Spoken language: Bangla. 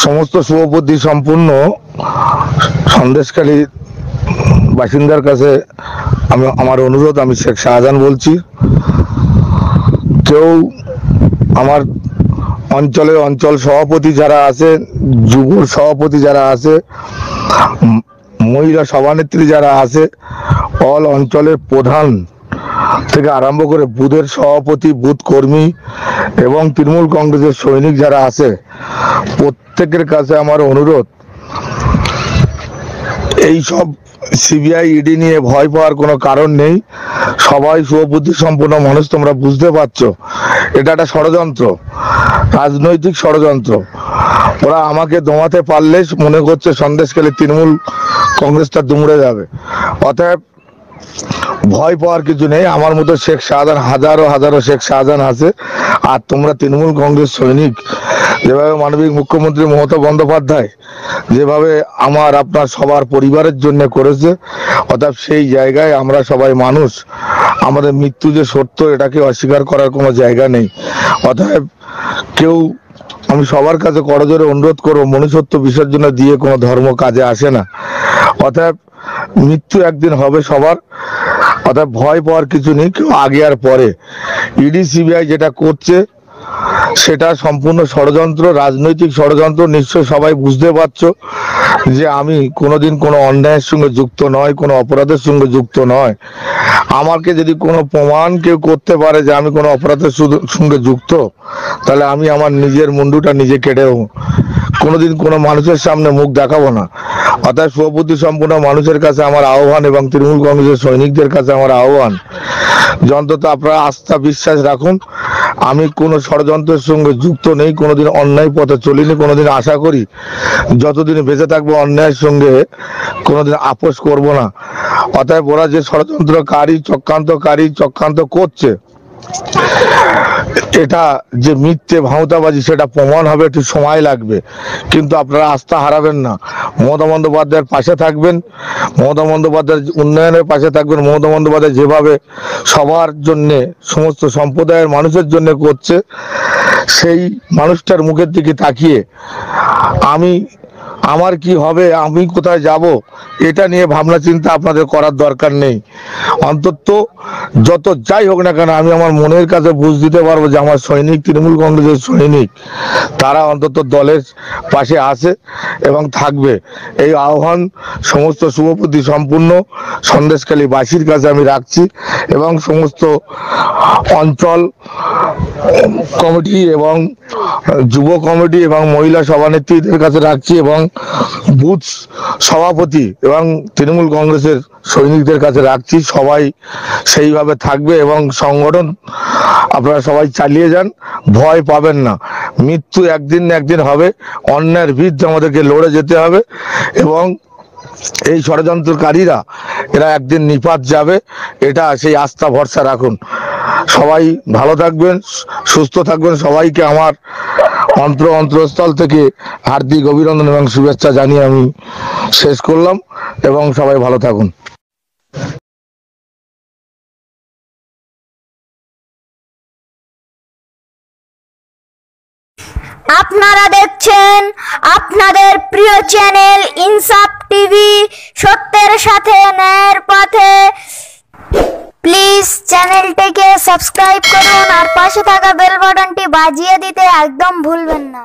সমস্ত শুভবুদ্ধি সম্পূর্ণ সন্দেশখালী বাসিন্দার কাছে আমার অনুরোধ, আমি শেখ শাহজাহান বলছি। কেউ আমার অঞ্চল সভাপতি যারা আছে, যুব সভাপতি যারা আছে, মহিলা সভানেত্রী যারা আছে, অল অঞ্চলের প্রধান থেকে আরম্ভ করে বুথের সভাপতি, বুথ কর্মী এবং তৃণমূল কংগ্রেসের সৈনিক যারা আছে, প্রত্যেকের কাছে আমার অনুরোধ, এই সব সিবিআই ইডি নিয়ে ভয় পাওয়ার কোনো কারণ নেই। সবাই শুভবুদ্ধি সম্পন্ন মানুষ, তোমরা বুঝতে পারছো এটা একটা ষড়যন্ত্র, রাজনৈতিক ষড়যন্ত্র। ওরা আমাকে দমাতে পারলে মনে করছে সন্দেশখালী তৃণমূল কংগ্রেসটা দুমড়ে যাবে। অতএব ভয় পাওয়ার কিছু নেই। আমার মতো শেখ শাহজাহান হাজারো হাজারো শেখ শাহজাহান আছে। আর তোমরা তৃণমূল কংগ্রেস সৈনিক, যেভাবে মাননীয় মুখ্যমন্ত্রী মমতা বন্দ্যোপাধ্যায় যেভাবে আমার আপনার সবার পরিবারের জন্য করেছে, অর্থাৎ সেই জায়গায় আমরা সবাই মানুষ, আমাদের মৃত্যু যে সত্য এটাকে অস্বীকার করার কোনো জায়গা নেই। অতএব কেউ, আমি সবার কাছে করজোরে অনুরোধ করবো, মনুষ্যত্ব বিসর্জন দিয়ে কোনো ধর্ম কাজে আসে না। অতএব মৃত্যু একদিন হবে সবার, অতএব ভয় পাওয়ার কিছু নেই। কেউ আগে আর পরে ইডি সিবিআই যেটা করছে সেটা সম্পূর্ণ ষড়যন্ত্র, রাজনৈতিক ষড়যন্ত্র। নিশ্চয় সবাই বুঝতে পারছো যে আমি কোনোদিন কোনো অন্যায়ের সঙ্গে যুক্ত নয়, কোনো অপরাধের সঙ্গে যুক্ত নয়। আমাকে যদি কোনো প্রমাণ কেউ করতে পারে যে আমি কোনো অপরাধের সঙ্গে যুক্ত, তাহলে আমি আমার নিজের মুন্ডুটা নিজে কেটে দেবো, কোনোদিন কোনো মানুষের সামনে মুখ দেখাবো না। অর্থাৎ শুভবুদ্ধি সম্পূর্ণ মানুষের কাছে আমার আহ্বান এবং তৃণমূল কংগ্রেসের সৈনিকদের কাছে আমার আহ্বান, অন্তত আপনারা আস্থা বিশ্বাস রাখুন। আমি কোনো ষড়যন্ত্রের সঙ্গে যুক্ত নেই, কোনোদিন অন্যায় পথে চলিনি, কোনোদিন আশা করি যতদিন বেঁচে থাকবো অন্যায়ের সঙ্গে কোনোদিন আপোষ করব না। অতএব ওরা যে ষড়যন্ত্রকারী চক্রান্ত করছে, এটা যে মিথ্যে ভাঁওতাবাজি সেটা প্রমাণ হবে, একটু সময় লাগবে, কিন্তু আপনারা আস্থা হারাবেন না। মমতা বন্দ্যোপাধ্যায়ের পাশে থাকবেন, মমতা বন্দ্যোপাধ্যায়ের উন্নয়নের পাশে থাকবেন। মমতা বন্দ্যোপাধ্যায় যেভাবে সবার জন্য, সমস্ত সম্প্রদায়ের মানুষের জন্য করছে, সেই মানুষটার মুখের দিকে তাকিয়ে আমার কি হবে, আমি কোথায় যাব, এটা নিয়ে ভাবনা চিন্তা আপনাদের করার দরকার নেই। অন্তত যত যাই হোক না কেন, আমি আমার মনের কাছে বুঝ দিতে পারবো যে আমার সৈনিক, তৃণমূল কংগ্রেসের সৈনিক, তারা অন্তত দলের পাশে আছে এবং থাকবে। এই আহ্বান সমস্ত শুভবুদ্ধি সম্পূর্ণ সন্দেশখালী বাসীর কাছে আমি রাখছি এবং সমস্ত অঞ্চল কমিটি এবং যুব কমিটি এবং মহিলা সভানেত্রীদের কাছে রাখছি এবং বুথ সভাপতি এবং তৃণমূল কংগ্রেসের সৈনিকদের কাছে রাখছি। সবাই সেইভাবে থাকবে এবং সংগঠন আপনারা সবাই চালিয়ে যান, ভয় পাবেন না। মৃত্যু একদিন না একদিন হবে, অন্যায়ের বিরুদ্ধে আমাদেরকে লড়ে যেতে হবে এবং এই ষড়যন্ত্রকারীরা এরা একদিন নিপাত যাবে, এটা সেই আস্থা ভরসা রাখুন। সবাই ভালো থাকবেন, সুস্থ থাকবেন। সবাইকে আমার অন্তরস্থল থেকে হার্দিক অভিনন্দন এবং শুভেচ্ছা জানিয়ে আমি শেষ করলাম এবং সবাই ভালো থাকুন। আপনারা দেখছেন আপনাদের প্রিয় চ্যানেল ইনসাফ টিভি, সত্যের সাথে ন্যায়ের পথে। প্লিজ চ্যানেলটিকে সাবস্ক্রাইব করুন আর পাশে থাকা বেল বাটনটি বাজিয়ে দিতে একদম ভুলবেন না।